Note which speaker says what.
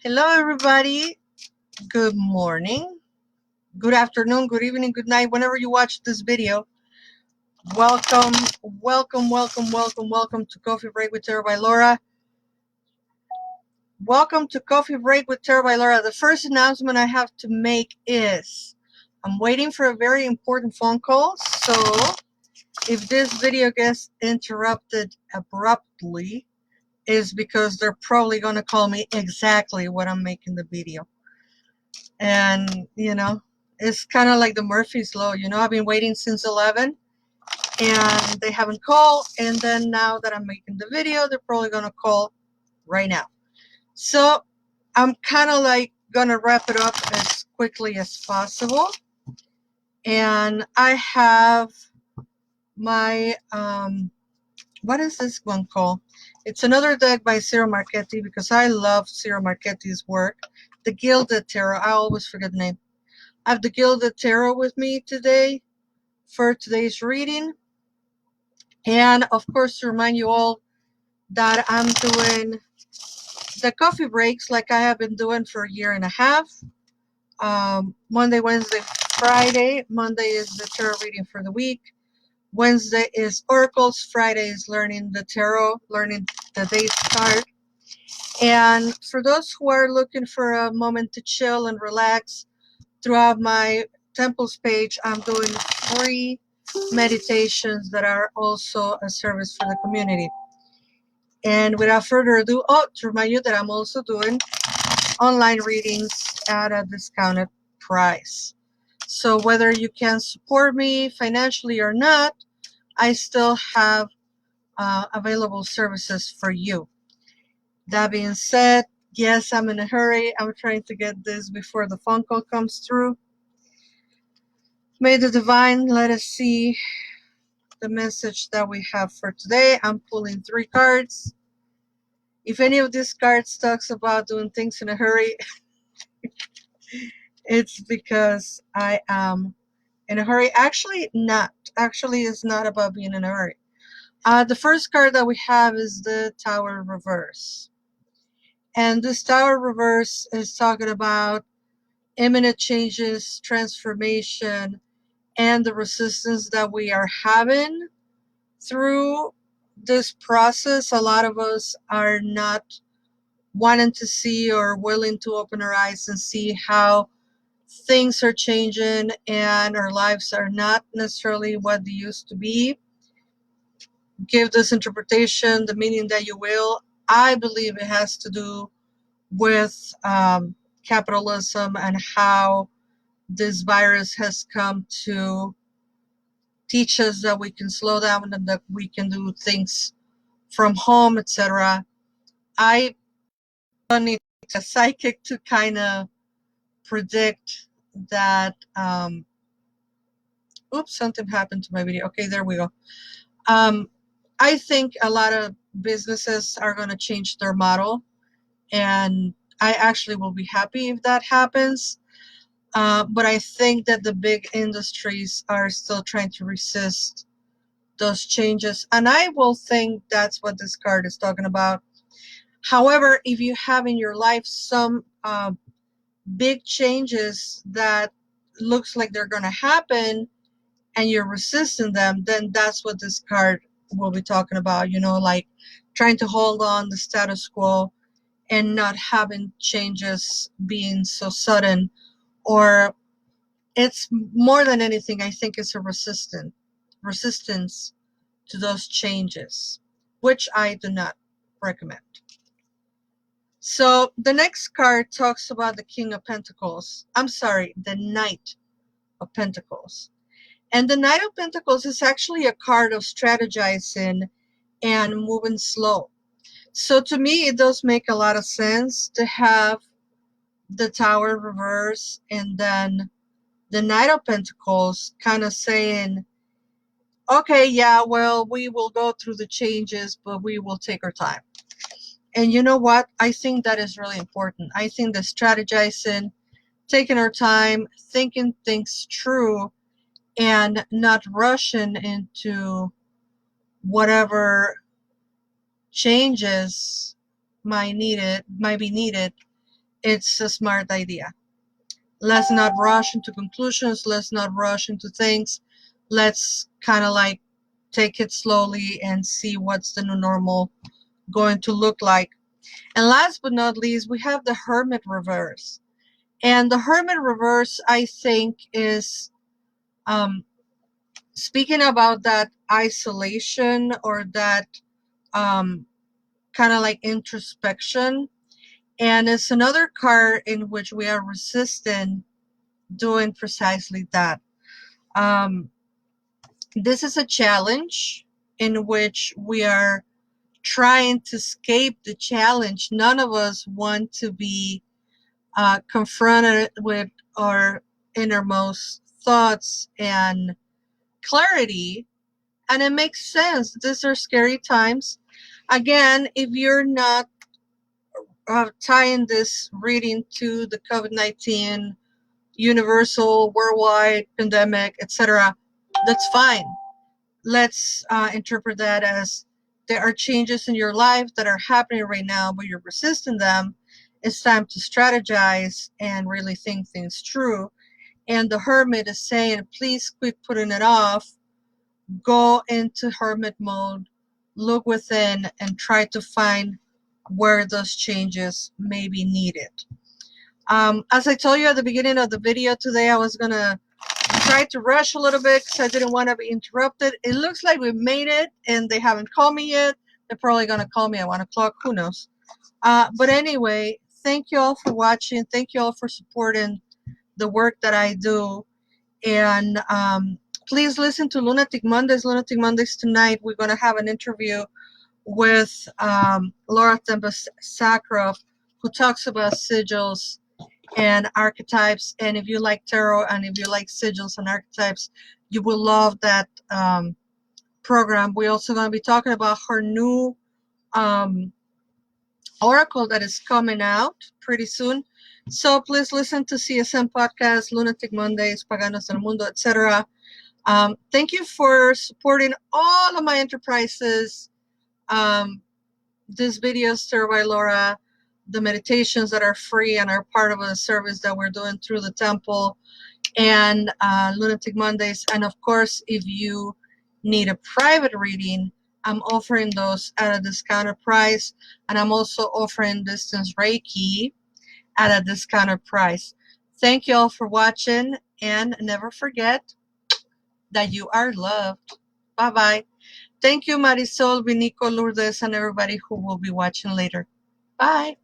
Speaker 1: Hello, everybody. Good morning, good afternoon, good evening, good night, whenever you watch this video. Welcome, welcome to Coffee Break with Tarot by Laura. Welcome to Coffee Break with Tarot by Laura. The first announcement I have to make is I'm waiting for a very important phone call. So if this video gets interrupted abruptly, is because they're probably going to call me exactly when I'm making the video. And it's kind of like the Murphy's Law. I've been waiting since 11 and they haven't called, and then now that I'm making the video, they're probably gonna call right now. So I'm kind of like gonna wrap it up as quickly as possible. And I have my what is this one called? It's another deck by Ciro Marchetti, because I love Ciro Marchetti's work. The Gilded Tarot. I always forget the name. I have the Gilded Tarot with me today for today's reading. And of course, to remind you all that I'm doing the coffee breaks like I have been doing for a year and a half. Monday, Wednesday, Friday. Monday is the tarot reading for the week. Wednesday is oracles. Friday is learning the tarot, learning the day's card. And for those who are looking for a moment to chill and relax, throughout my temples page, I'm doing free meditations that are also a service for the community. And without further ado, to remind you that I'm also doing online readings at a discounted price. So whether you can support me financially or not, I still have available services for you. That being said, yes, I'm in a hurry. I'm trying to get this before the phone call comes through. May the divine let us see the message that we have for today. I'm pulling 3 cards. If any of these cards talks about doing things in a hurry, it's because I am in a hurry. Actually, not. Actually, it's not about being in a hurry. The first card that we have is the Tower Reverse. And this Tower Reverse is talking about imminent changes, transformation, and the resistance that we are having through this process. A lot of us are not wanting to see or willing to open our eyes and see how things are changing and our lives are not necessarily what they used to be. Give this interpretation the meaning that you will. I believe it has to do with capitalism and how this virus has come to teach us that we can slow down and that we can do things from home, etc. I don't need a psychic to kind of predict that. Oops, something happened to my video. Okay, there we go. I think a lot of businesses are going to change their model, and I actually will be happy if that happens. But I think that the big industries are still trying to resist those changes, and I will think that's what this card is talking about. However, if you have in your life some big changes that looks like they're going to happen and you're resisting them, then that's what this card will be talking about, like trying to hold on the status quo and not having changes being so sudden. Or it's more than anything, I think it's a resistance to those changes, which I do not recommend. So the next card talks about the King of Pentacles. I'm sorry, the Knight of Pentacles. And the Knight of Pentacles is actually a card of strategizing and moving slow. So to me, it does make a lot of sense to have the Tower reverse and then the Knight of Pentacles kind of saying, okay, yeah, well, we will go through the changes, but we will take our time. And you know what? I think that is really important. I think the strategizing, taking our time, thinking things through, and not rushing into whatever changes might be needed it's a smart idea. Let's not rush into conclusions. Let's not rush into things. Let's kind of like take it slowly and see what's the new normal going to look like. And last but not least, we have the Hermit Reverse. And the Hermit Reverse, I think, is um, speaking about that isolation or that kind of like introspection. And it's another card in which we are resistant doing precisely that. Um, this is a challenge in which we are trying to escape the challenge. None of us want to be confronted with our innermost thoughts and clarity. And it makes sense. These are scary times. Again, if you're not tying this reading to the COVID-19 universal worldwide pandemic, etc., that's fine. Let's interpret that as there are changes in your life that are happening right now, but you're resisting them. It's time to strategize and really think things through. And the Hermit is saying, please quit putting it off. Go into Hermit mode, look within, and try to find where those changes may be needed. As I told you at the beginning of the video today, I was going to try to rush a little bit because I didn't want to be interrupted. It looks like we made it, and they haven't called me yet. They're probably going to call me at 1 o'clock. Who knows? But anyway, thank you all for watching. Thank you all for supporting the work that I do. And please listen to Lunatic Mondays. Lunatic Mondays tonight, we're going to have an interview with Laura Gonzalez, who talks about sigils and archetypes. And if you like tarot and if you like sigils and archetypes, you will love that program. We're also going to be talking about her new oracle that is coming out pretty soon. So please listen to CSM Podcast, Lunatic Mondays, Paganos del Mundo, etc. Thank you for supporting all of my enterprises. These videos, Tarot by Laura, the meditations that are free and are part of a service that we're doing through the temple, and Lunatic Mondays. And of course, if you need a private reading, I'm offering those at a discounted price. And I'm also offering distance Reiki at a discounted price. Thank you all for watching, and never forget that you are loved. Bye-bye. Thank you, Marisol, Vinico, Lourdes, and everybody who will be watching later. Bye.